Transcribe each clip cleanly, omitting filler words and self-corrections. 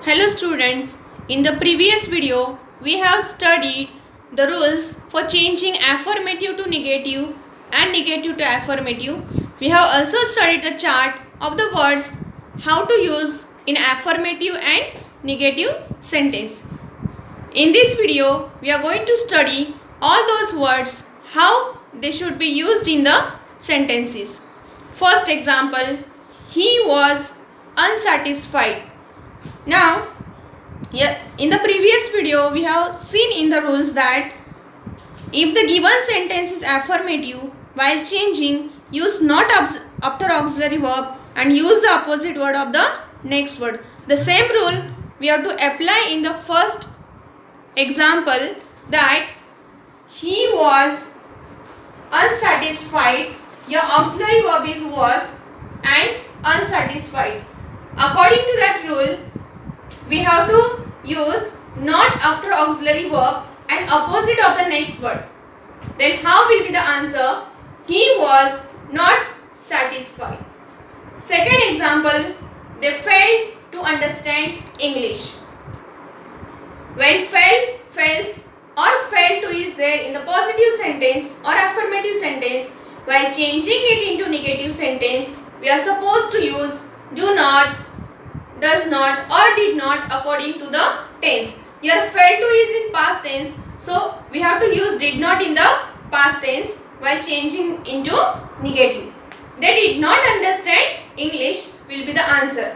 Hello students, in the previous video we have studied the rules for changing affirmative to negative and negative to affirmative. We have also studied the chart of the words how to use in affirmative and negative sentence. In this video we are going to study all those words how they should be used in the sentences. First example, he was unsatisfied. Now, in the previous video, we have seen in the rules that if the given sentence is affirmative, while changing, use not after auxiliary verb and use the opposite word of the next word. The same rule we have to apply in the first example, that he was unsatisfied. Your auxiliary verb is was and unsatisfied. According to that rule, we have to use not after auxiliary verb and opposite of the next word. Then how will be the answer? He was not satisfied. Second example, they failed to understand English. When fail, fails or fail to is there in the positive sentence or affirmative sentence, while changing it into negative sentence, we are supposed to use do not, does not or did not according to the tense. Here fail to is in past tense, so we have to use did not in the past tense while changing into negative. They did not understand English will be the answer.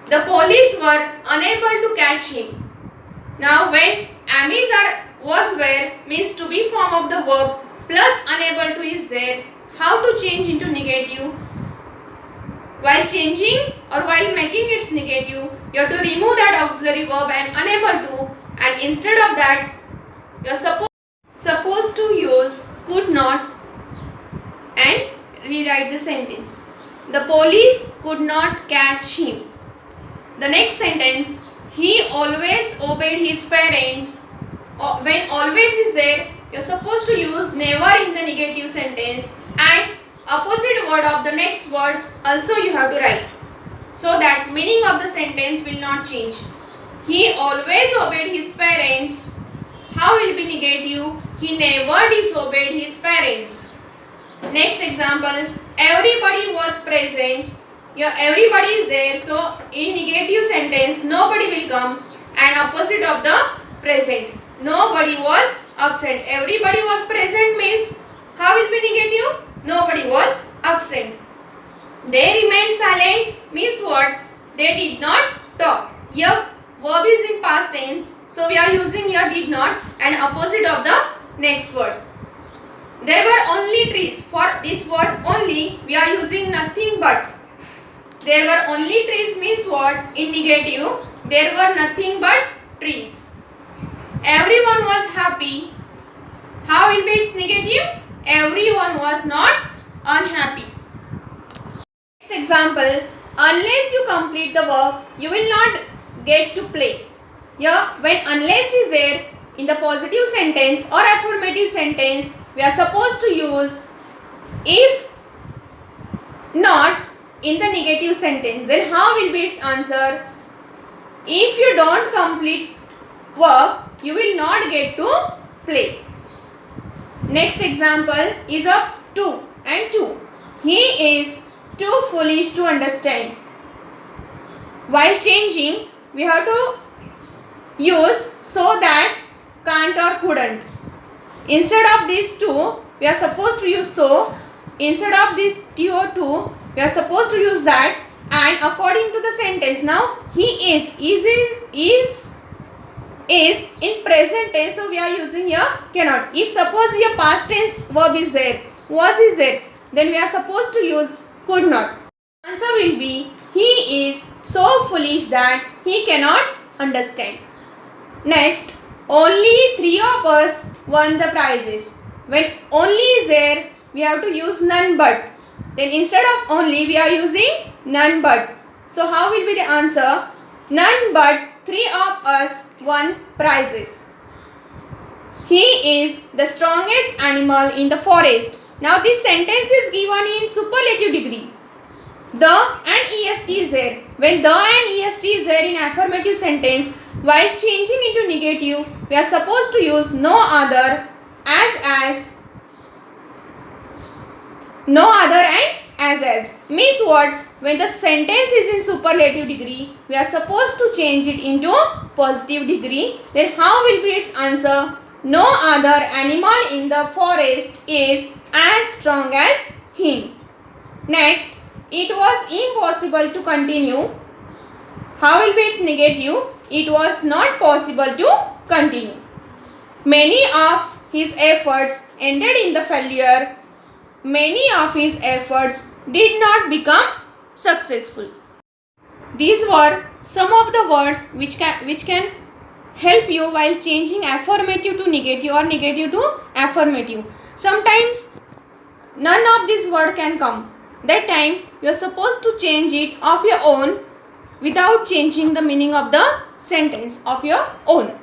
The police were unable to catch him. Now when was were means to be form of the verb plus unable to is there, how to change into negative? While changing or while making its negative, you have to remove that auxiliary verb and unable to, and instead of that you are supposed to use could not and rewrite the sentence. The police could not catch him. The next sentence, he always obeyed his parents. When always is there, you are supposed to use never in the negative sentence and opposite word of the next word also you have to write, so that meaning of the sentence will not change. He always obeyed his parents. How will be negative? He never disobeyed his parents. Next example, everybody was present. Here everybody is there, so in negative sentence nobody will come, and opposite of the present, nobody was absent. Everybody was present means how will be negative? Nobody was absent. They remained silent means what? They did not talk. Here verb is in past tense, so we are using here did not and opposite of the next word. There were only trees. For this word only we are using nothing but. There were only trees means what? In negative, there were nothing but trees. Everyone was happy. How will be its negative? Everyone was not unhappy. Next example, unless you complete the work, you will not get to play. Here, when unless is there in the positive sentence or affirmative sentence, we are supposed to use if not in the negative sentence. Then how will be its answer? If you don't complete work, you will not get to play. Next example is of 2 and 2. He is too foolish to understand. While changing, we have to use so that, can't or couldn't. Instead of these two, we are supposed to use so. Instead of this to, we are supposed to use that, and according to the sentence, now he is in present tense, so we are using here cannot. If suppose here past tense verb is there, was is there, then we are supposed to use could not. Answer will be he is so foolish that he cannot understand. Next, only 3 of us won the prizes. When only is there, we have to use none but. Then instead of only, we are using none but. So how will be the answer? None but 3 of us won prizes. He is the strongest animal in the forest. Now this sentence is given in superlative degree. The and est is there. When the and est ST is there in affirmative sentence, while changing into negative, we are supposed to use no other, as, no other and as. Means what? When the sentence is in superlative degree, we are supposed to change it into positive degree. Then how will be its answer? No other animal in the forest is as strong as him. Next, it was impossible to continue. How will be its negative? It was not possible to continue. Many of his efforts ended in the failure. Many of his efforts did not become successful. These were some of the words which can help you while changing affirmative to negative or negative to affirmative. Sometimes none of these words can come. That time you are supposed to change it of your own without changing the meaning of the sentence of your own.